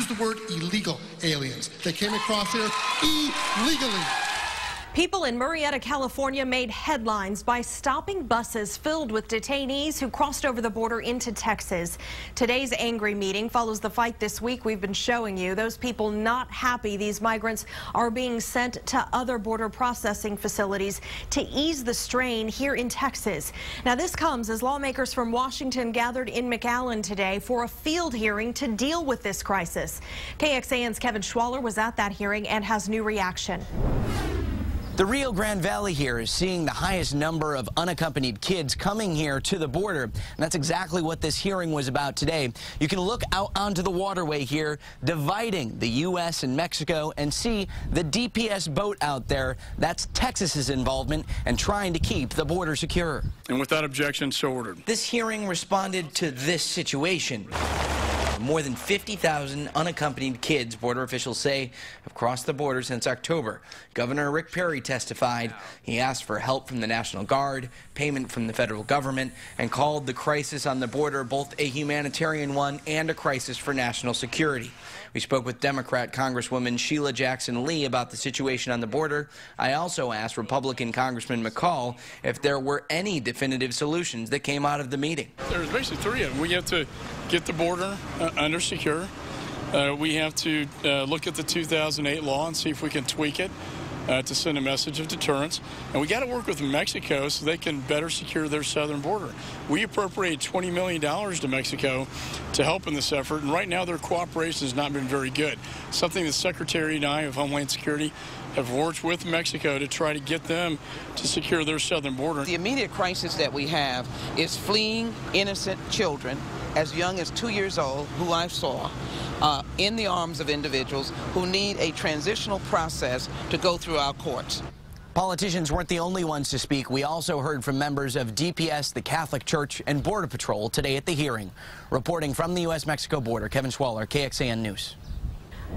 the word illegal aliens. They came across here illegally. People in Murrieta, California made headlines by stopping buses filled with detainees who crossed over the border into Texas. Today's angry meeting follows the fight this week we've been showing you. Those people not happy these migrants are being sent to other border processing facilities to ease the strain here in Texas. Now, this comes as lawmakers from Washington gathered in McAllen today for a field hearing to deal with this crisis. KXAN's Kevin Schwaller was at that hearing and has new reaction. The Rio Grande Valley here is seeing the highest number of unaccompanied kids coming here to the border. And that's exactly what this hearing was about today. You can look out onto the waterway here, dividing the U.S. and Mexico, and see the DPS boat out there. That's Texas's involvement and trying to keep the border secure. And without objection, so ordered. This hearing responded to this situation. More than 50,000 unaccompanied kids, border officials say, have crossed the border since October. Governor Rick Perry testified. He asked for help from the National Guard, payment from the federal government, and called the crisis on the border both a humanitarian one and a crisis for national security. We spoke with Democrat Congresswoman Sheila Jackson Lee about the situation on the border. I also asked Republican Congressman McCall if there were any definitive solutions that came out of the meeting. There's basically three of them. We have to get the border under secure. We have to look at the 2008 law and see if we can tweak it to send a message of deterrence. And we got to work with Mexico so they can better secure their southern border. We appropriated $20 million to Mexico to help in this effort, and right now their cooperation has not been very good. Something the Secretary and I of Homeland Security have worked with Mexico to try to get them to secure their southern border. The immediate crisis that we have is fleeing innocent children as young as 2 years old, who I saw in the arms of individuals who need a transitional process to go through our courts. Politicians weren't the only ones to speak. We also heard from members of DPS, the Catholic Church, and Border Patrol today at the hearing. Reporting from the U.S.-Mexico border, Kevin Schwaller, KXAN News.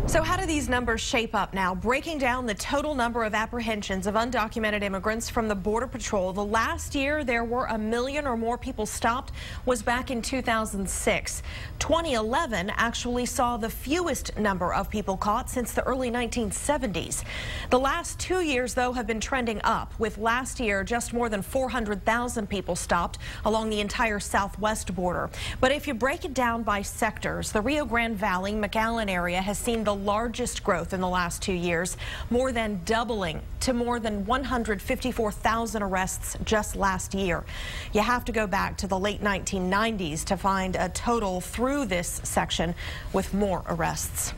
So how do these numbers shape up now? Breaking down the total number of apprehensions of undocumented immigrants from the Border Patrol. The last year there were 1 million or more people stopped was back in 2006. 2011 actually saw the fewest number of people caught since the early 1970s. The last 2 years, though, have been trending up, with last year just more than 400,000 people stopped along the entire southwest border. But if you break it down by sectors, the Rio Grande Valley, McAllen area has seen the largest growth in the last 2 years, more than doubling to more than 154,000 arrests just last year. You have to go back to the late 1990s to find a total through this section with more arrests.